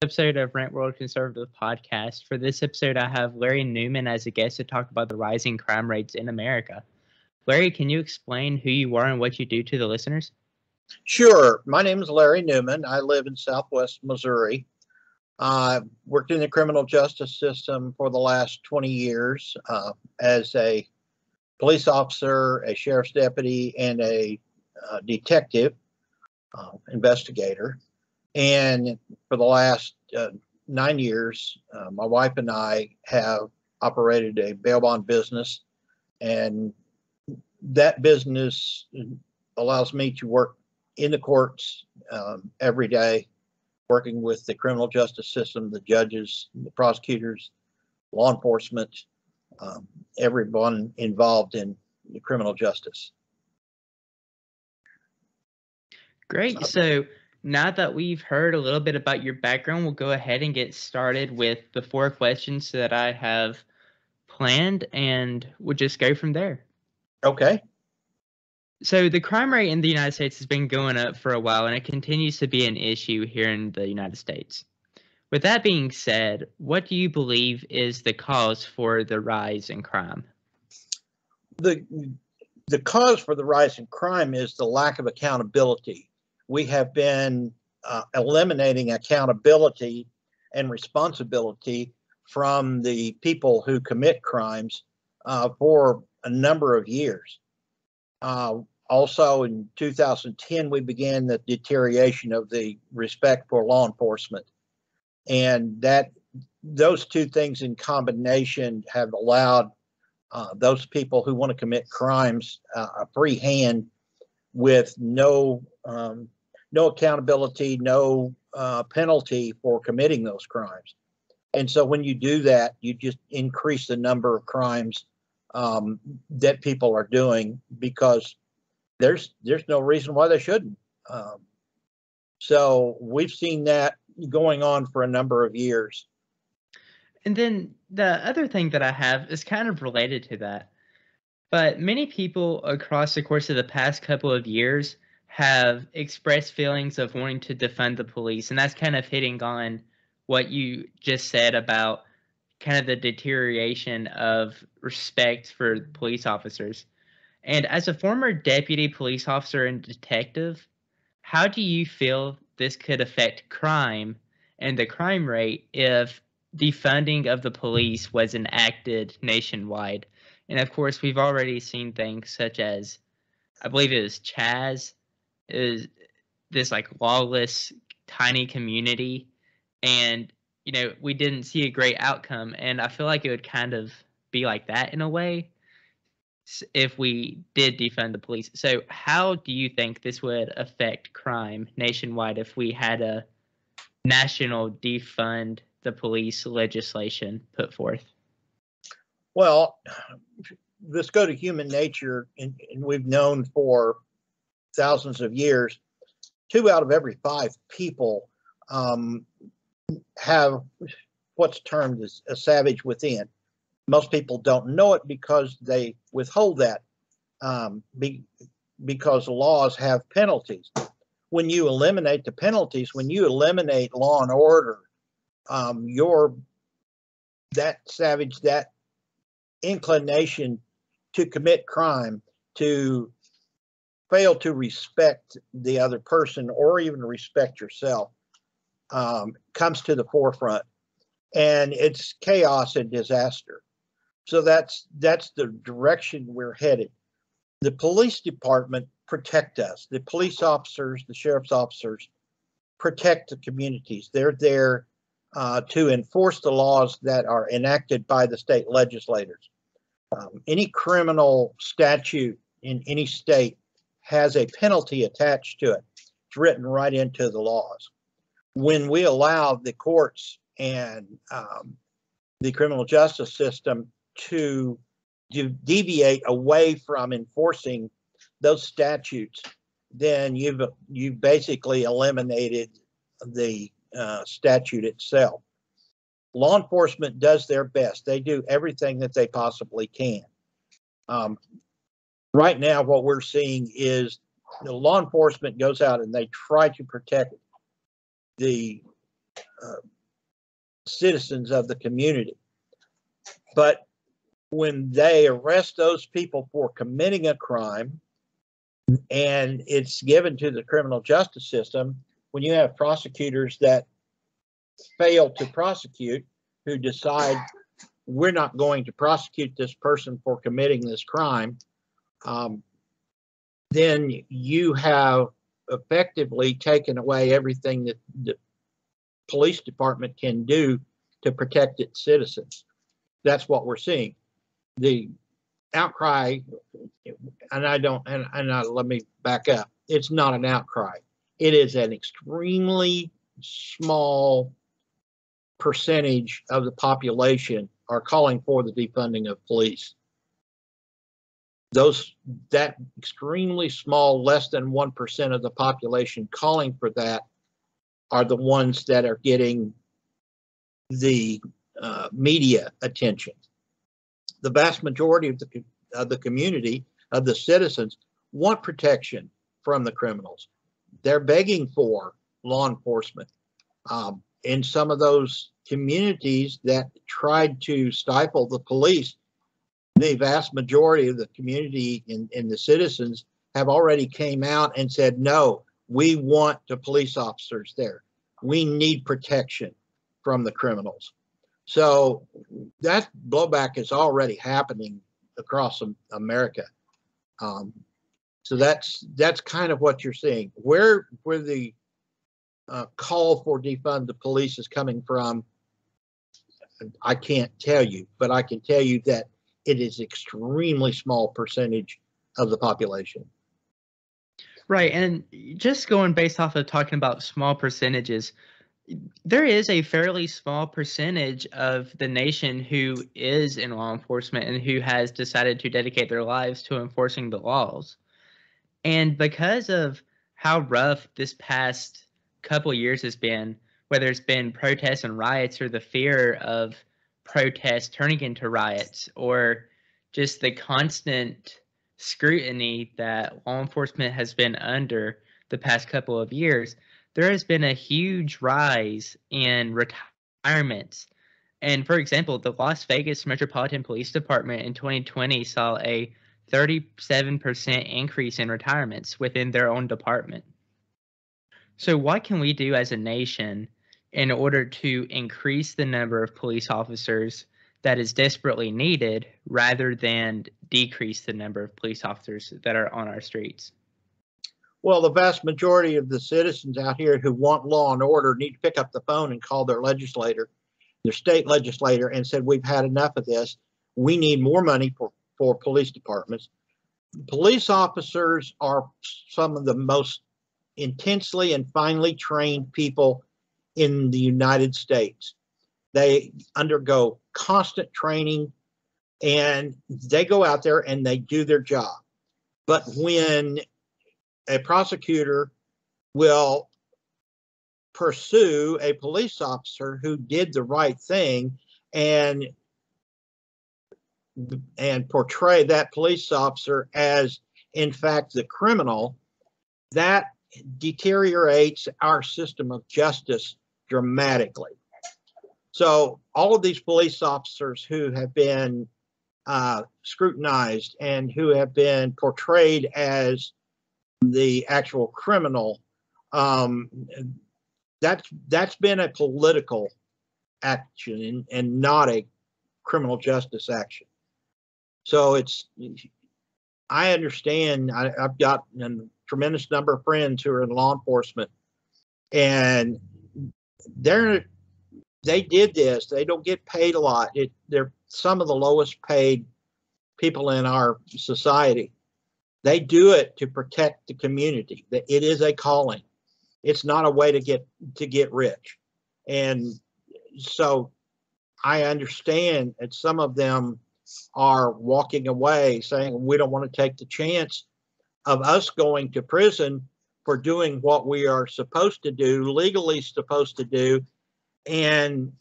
episode of Rant World Conservative Podcast. For this episode, I have Larry Newman as a guest to talk about the rising crime rates in America. Larry, can you explain who you are and what you do to the listeners? Sure. My name is Larry Newman. I live in Southwest Missouri. I've worked in the criminal justice system for the last 20 years as a police officer, a sheriff's deputy, and a detective investigator. And for the last 9 years, my wife and I have operated a bail bond business, and that business allows me to work in the courts every day, working with the criminal justice system, the judges, the prosecutors, law enforcement, everyone involved in the criminal justice. Great. So now that we've heard a little bit about your background, we'll go ahead and get started with the 4 questions that I have planned, and we'll just go from there. Okay. So the crime rate in the United States has been going up for a while, and it continues to be an issue here in the United States. With that being said, what do you believe is the cause for the rise in crime? The cause for the rise in crime is the lack of accountability. We have been eliminating accountability and responsibility from the people who commit crimes for a number of years. Also, in 2010, we began the deterioration of the respect for law enforcement, and those two things in combination have allowed those people who want to commit crimes a free hand with no accountability, no penalty for committing those crimes. And so when you do that, you just increase the number of crimes that people are doing, because there's no reason why they shouldn't. So we've seen that going on for a number of years. And then the other thing that I have is kind of related to that. But many people across the course of the past couple of years have expressed feelings of wanting to defund the police. And that's kind of hitting on what you just said about kind of the deterioration of respect for police officers. And as a former deputy police officer and detective, how do you feel this could affect crime and the crime rate if defunding of the police was enacted nationwide? And of course, we've already seen things such as, I believe it was Chaz, is this like lawless tiny community, and we didn't see a great outcome. And I feel like it would kind of be like that in a way if we did defund the police. So how do you think this would affect crime nationwide if we had a national defund the police legislation put forth? Well, let's go to human nature, and we've known for thousands of years, 2 out of every 5 people have what's termed as a savage within. Most people don't know it because they withhold that because laws have penalties. When you eliminate the penalties, when you eliminate law and order, that savage, that inclination to commit crime, to fail to respect the other person or even respect yourself, comes to the forefront, and it's chaos and disaster. So that's the direction we're headed. The police department protect us. The police officers, the sheriff's officers, protect the communities. They're there to enforce the laws that are enacted by the state legislators. Any criminal statute in any state has a penalty attached to it. It's written right into the laws. When we allow the courts and the criminal justice system to deviate away from enforcing those statutes, then you've basically eliminated the statute itself. Law enforcement does their best. They do everything that they possibly can. Right now, what we're seeing is the law enforcement goes out and they try to protect the citizens of the community. But when they arrest those people for committing a crime and it's given to the criminal justice system, when you have prosecutors that fail to prosecute, who decide we're not going to prosecute this person for committing this crime, then you have effectively taken away everything that the police department can do to protect its citizens. That's what we're seeing. The outcry, let me back up. It's not an outcry. It is an extremely small percentage of the population are calling for the defunding of police. That extremely small, less than 1% of the population calling for that are the ones that are getting the media attention. The vast majority of the community, of the citizens, want protection from the criminals. They're begging for law enforcement. In some of those communities that tried to stifle the police, the vast majority of the community and the citizens have already came out and said, no, we want the police officers there. We need protection from the criminals. So that blowback is already happening across America. So that's kind of what you're seeing. Where the call for defund the police is coming from, I can't tell you, but I can tell you that it is extremely small percentage of the population. Right, and just going based off of talking about small percentages, there is a fairly small percentage of the nation who is in law enforcement and who has decided to dedicate their lives to enforcing the laws. And because of how rough this past couple years has been, whether it's been protests and riots or the fear of protests turning into riots or just the constant scrutiny that law enforcement has been under the past couple of years, there has been a huge rise in retirements. And for example, the Las Vegas Metropolitan Police Department in 2020 saw a 37% increase in retirements within their own department. So what can we do as a nation in order to increase the number of police officers that is desperately needed rather than decrease the number of police officers that are on our streets? Well, the vast majority of the citizens out here who want law and order need to pick up the phone and call their legislator, their state legislator, and said, we've had enough of this. We need more money for police departments. Police officers are some of the most intensely and finely trained people in the United States. They undergo constant training and they go out there and they do their job. But when a prosecutor will pursue a police officer who did the right thing and portray that police officer as, in fact, the criminal, that deteriorates our system of justice dramatically. So all of these police officers who have been scrutinized and who have been portrayed as the actual criminal, that's been a political action and not a criminal justice action. So I understand. I've got a tremendous number of friends who are in law enforcement, and they did this. They don't get paid a lot. They're some of the lowest paid people in our society. They do it to protect the community. It is a calling. It's not a way to get rich. And so I understand that some of them are walking away saying, we don't want to take the chance of us going to prison for doing what we are supposed to do, legally supposed to do, and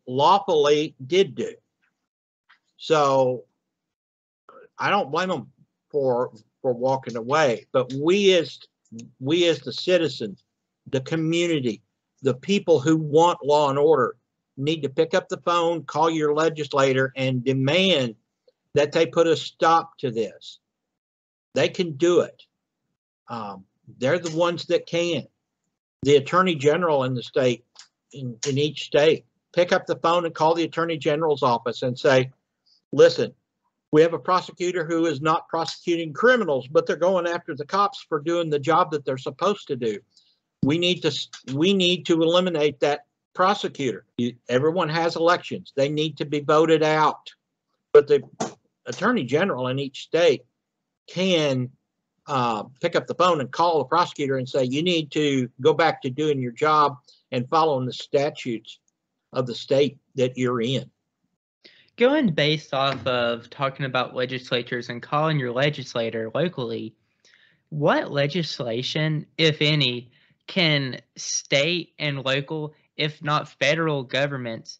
lawfully did do. So I don't blame them for walking away, but we as the citizens, the community, the people who want law and order, need to pick up the phone, call your legislator, and demand that they put a stop to this. They can do it. They're the ones that can. The attorney general in the state, in each state, pick up the phone and call the attorney general's office and say, listen, we have a prosecutor who is not prosecuting criminals, but they're going after the cops for doing the job that they're supposed to do. We need to eliminate that prosecutor. Everyone has elections. They need to be voted out. But the attorney general in each state can pick up the phone and call the prosecutor and say, you need to go back to doing your job and following the statutes of the state that you're in. Going based off of talking about legislatures and calling your legislator locally, what legislation, if any, can state and local, if not federal governments,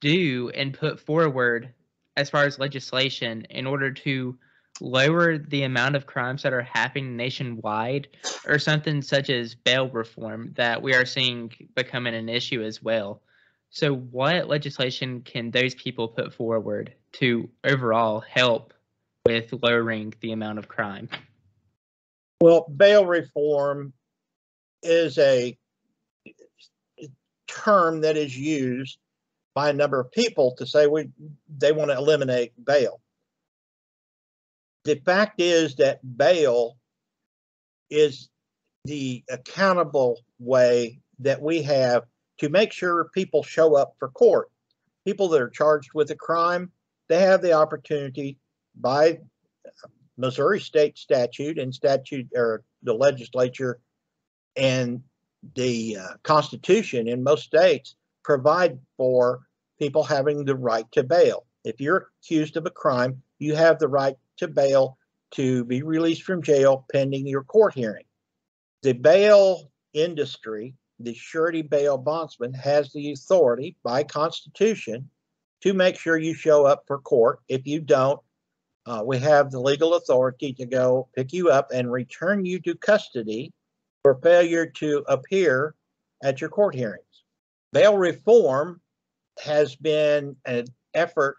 do and put forward as far as legislation in order to lower the amount of crimes that are happening nationwide, or something such as bail reform that we are seeing becoming an issue as well? So what legislation can those people put forward to overall help with lowering the amount of crime? Well, bail reform is a term that is used by a number of people to say they want to eliminate bail. The fact is that bail is the accountable way that we have to make sure people show up for court. People that are charged with a crime, they have the opportunity by Missouri state statute and or the legislature and the Constitution in most states provide for people having the right to bail. If you're accused of a crime, you have the right to bail to be released from jail pending your court hearing. The bail industry, the surety bail bondsman, has the authority by Constitution to make sure you show up for court. If you don't, we have the legal authority to go pick you up and return you to custody for failure to appear at your court hearings. Bail reform has been an effort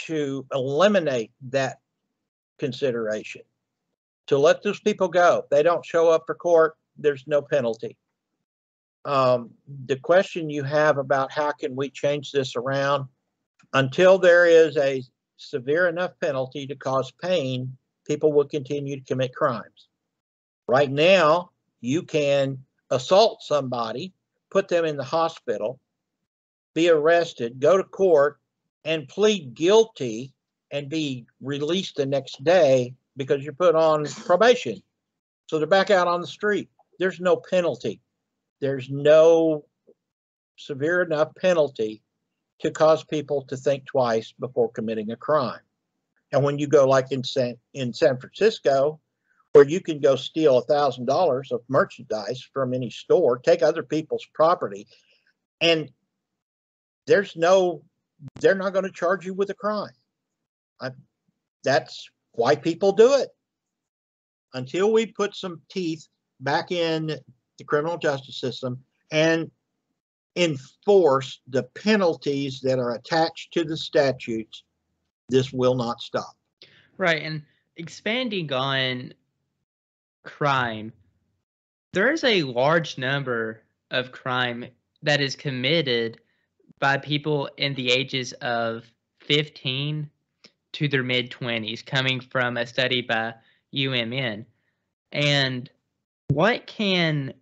to eliminate that consideration, to let those people go. If they don't show up for court, there's no penalty. The question you have about how can we change this around, until there is a severe enough penalty to cause pain, people will continue to commit crimes. Right now, you can assault somebody, put them in the hospital, be arrested, go to court, and plead guilty and be released the next day because you're put on probation. So they're back out on the street. There's no penalty. There's no severe enough penalty to cause people to think twice before committing a crime. And when you go like in San Francisco, where you can go steal $1,000 of merchandise from any store, take other people's property, and they're not going to charge you with a crime. That's why people do it. Until we put some teeth back in the criminal justice system and enforce the penalties that are attached to the statutes, this will not stop. Right, and expanding on crime, there is a large number of crime that is committed by people in the ages of 15 to their mid-20s, coming from a study by UMN. And what can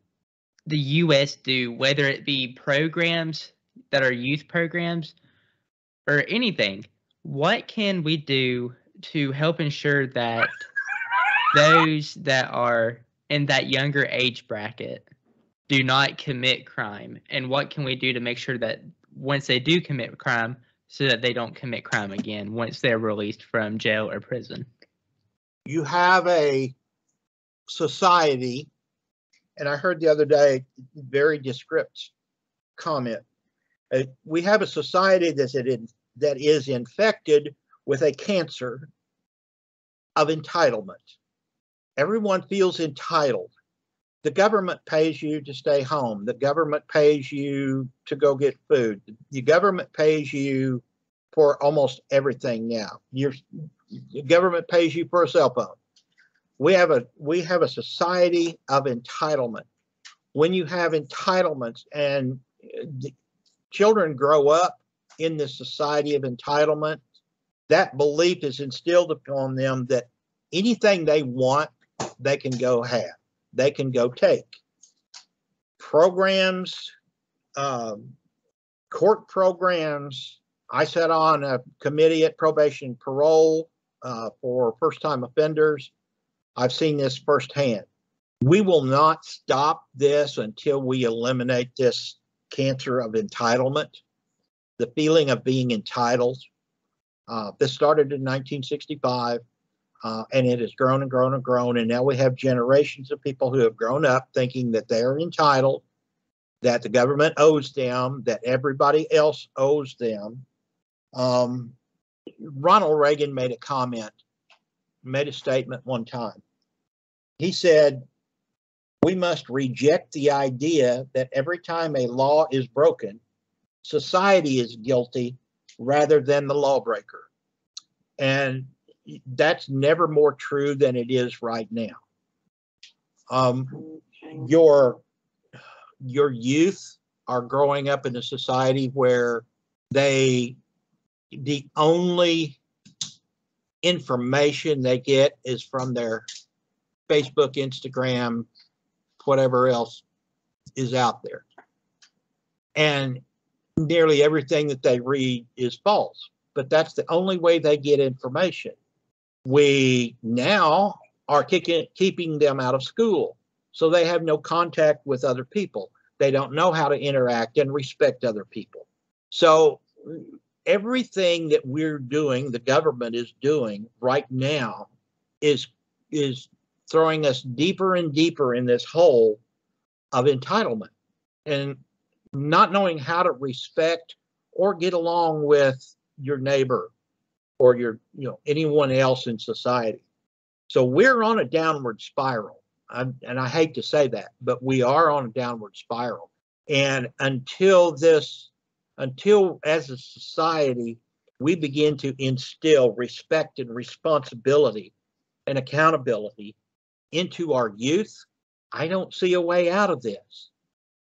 the U.S. do, whether it be programs that are youth programs or anything? What can we do to help ensure that those that are in that younger age bracket do not commit crime? And what can we do to make sure that once they do commit crime, so that they don't commit crime again once they're released from jail or prison? You have a society, and I heard the other day very descriptive comment. We have a society that is infected with a cancer of entitlement. Everyone feels entitled. The government pays you to stay home. The government pays you to go get food. The government pays you for almost everything now. The government pays you for a cell phone. We have a society of entitlement. When you have entitlements and children grow up in this society of entitlement, that belief is instilled upon them that anything they want, they can go have, they can go take. Programs, court programs. I sat on a committee at probation and parole for first-time offenders. I've seen this firsthand. We will not stop this until we eliminate this cancer of entitlement, the feeling of being entitled. This started in 1965, and it has grown and grown and grown. And now we have generations of people who have grown up thinking that they are entitled, that the government owes them, that everybody else owes them. Ronald Reagan made a statement one time. He said, "We must reject the idea that every time a law is broken, society is guilty rather than the lawbreaker." And that's never more true than it is right now. Your youth are growing up in a society where the only information they get is from their Facebook, Instagram, whatever else is out there. And nearly everything that they read is false, but that's the only way they get information. We now are keeping them out of school, so they have no contact with other people. They don't know how to interact and respect other people. So everything that we're doing, the government is doing right now, is throwing us deeper and deeper in this hole of entitlement and not knowing how to respect or get along with your neighbor or anyone else in society. So we're on a downward spiral. And I hate to say that, but we are on a downward spiral. And until as a society, we begin to instill respect and responsibility and accountability into our youth, I don't see a way out of this.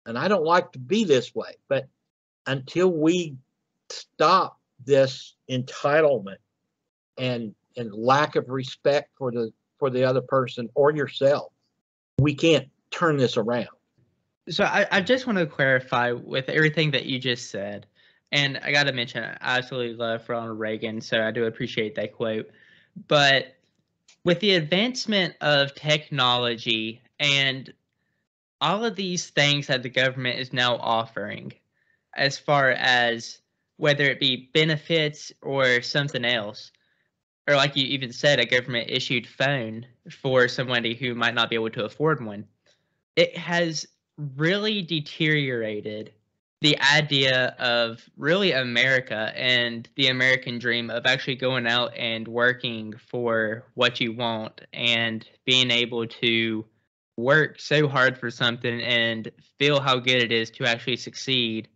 And I don't like to be this way, but until we stop this entitlement and lack of respect for the other person or yourself, we can't turn this around. So I just want to clarify with everything that you just said, and I got to mention, I absolutely love Ronald Reagan, so I do appreciate that quote. But with the advancement of technology and all of these things that the government is now offering, as far as whether it be benefits or something else, or like you even said, a government issued phone for somebody who might not be able to afford one, it has really deteriorated the idea of really America and the American dream of actually going out and working for what you want and being able to work so hard for something and feel how good it is to actually succeed,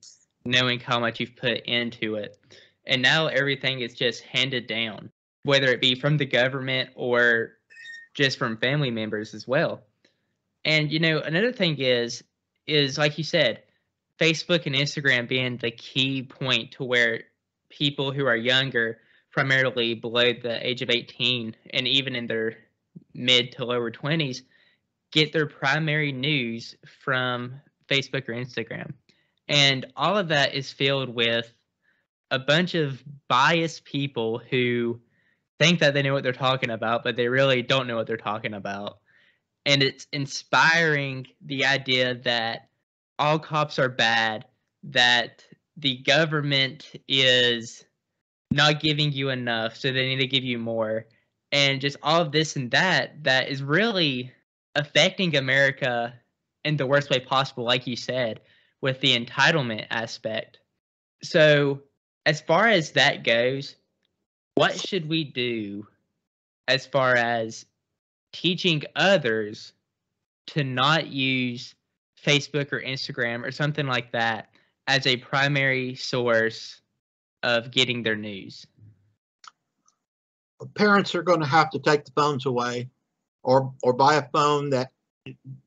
knowing how much you've put into it. And now everything is just handed down, whether it be from the government or just from family members as well. And another thing is like you said, Facebook and Instagram being the key point to where people who are younger, primarily below the age of 18 and even in their mid to lower 20s, get their primary news from Facebook or Instagram. And all of that is filled with a bunch of biased people who think that they know what they're talking about, but they really don't know what they're talking about. And it's inspiring the idea that all cops are bad, that the government is not giving you enough, so they need to give you more, and just all of this and that is really affecting America in the worst way possible, like you said, with the entitlement aspect. So, as far as that goes, what should we do as far as teaching others to not use Facebook or Instagram or something like that as a primary source of getting their news? Parents are going to have to take the phones away, or buy a phone that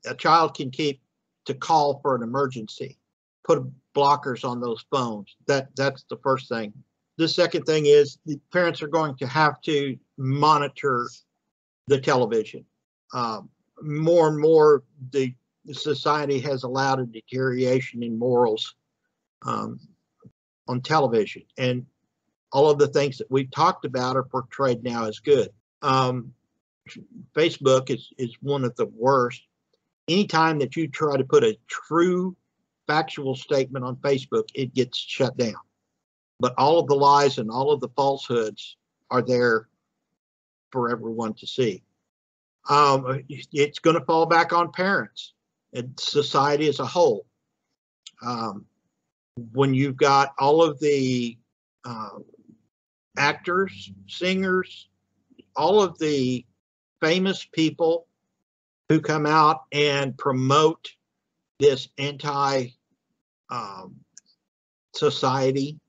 a child can keep to call for an emergency. Put blockers on those phones. That's the first thing. The second thing is the parents are going to have to monitor the television. More and more, the society has allowed a deterioration in morals on television, and all of the things that we've talked about are portrayed now as good. Facebook is one of the worst. Anytime that you try to put a true factual statement on Facebook, it gets shut down. But all of the lies and all of the falsehoods are there for everyone to see. It's going to fall back on parents and society as a whole. When you've got all of the actors, singers, all of the famous people who come out and promote this anti-society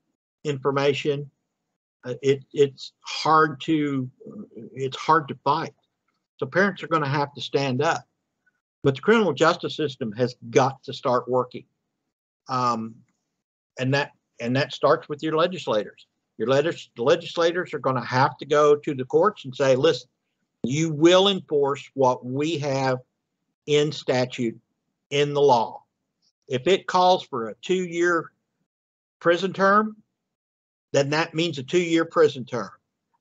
information, it's hard to fight. So parents are going to have to stand up. But the criminal justice system has got to start working, and that starts with your legislators. Your legislators are going to have to go to the courts and say, listen, you will enforce what we have in statute, in the law. If it calls for a 2-year prison term, then that means a 2-year prison term.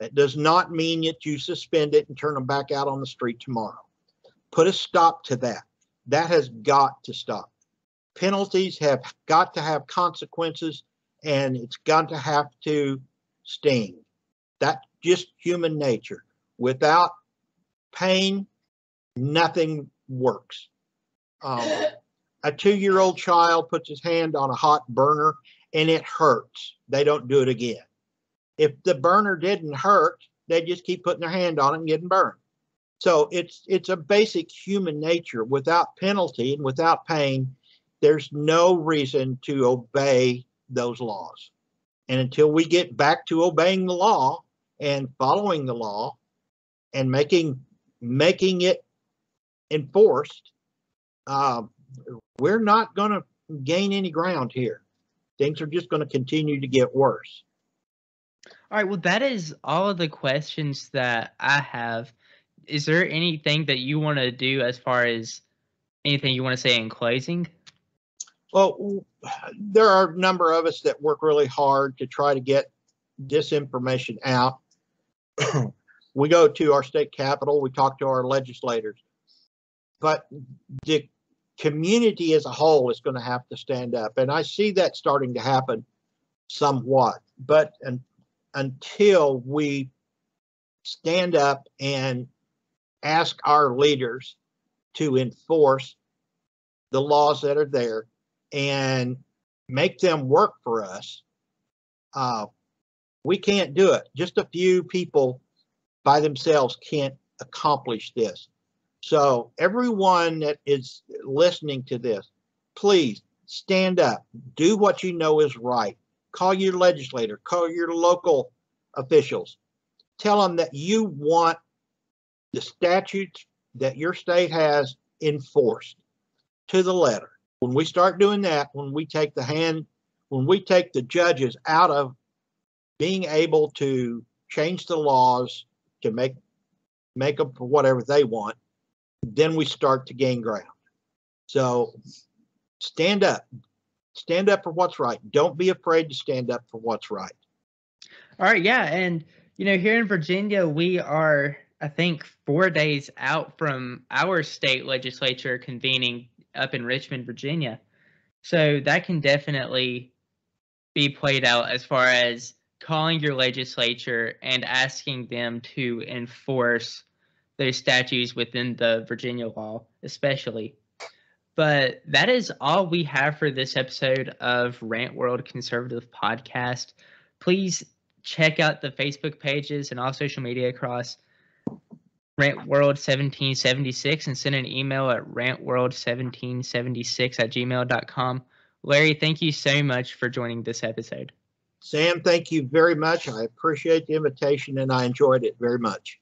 That does not mean that you suspend it and turn them back out on the street tomorrow. Put a stop to that. That has got to stop. Penalties have got to have consequences, and it's got to have to sting. That's just human nature. Without pain, nothing works. A 2-year-old child puts his hand on a hot burner and it hurts. They don't do it again. If the burner didn't hurt, they just keep putting their hand on it and getting burned. So it's a basic human nature. Without penalty and without pain, there's no reason to obey those laws. And until we get back to obeying the law and following the law and making it enforced, we're not going to gain any ground here. Things are just going to continue to get worse. All right, well, that is all of the questions that I have. Is there anything that you want to do as far as anything you want to say in closing? Well, there are a number of us that work really hard to try to get this information out. We go to our state capitol, we talk to our legislators, but the community as a whole is going to have to stand up. And I see that starting to happen somewhat, but until we stand up and ask our leaders to enforce the laws that are there and make them work for us, we can't do it. Just a few people by themselves can't accomplish this. So everyone that is listening to this, please stand up, do what you know is right. Call your legislator, call your local officials. Tell them that you want the statutes that your state has enforced to the letter. When we start doing that, when we take the judges out of being able to change the laws to make them for whatever they want, then we start to gain ground. So stand up for what's right. Don't be afraid to stand up for what's right. All right, yeah, and here in Virginia, we are, I think, 4 days out from our state legislature convening up in Richmond, Virginia. So that can definitely be played out as far as calling your legislature and asking them to enforce those statutes within the Virginia law, especially. But that is all we have for this episode of Rant World Conservative Podcast. Please check out the Facebook pages and all social media across rantworld1776 and send an email at rantworld1776@gmail.com. Larry, thank you so much for joining this episode. Sam, thank you very much. I appreciate the invitation and I enjoyed it very much.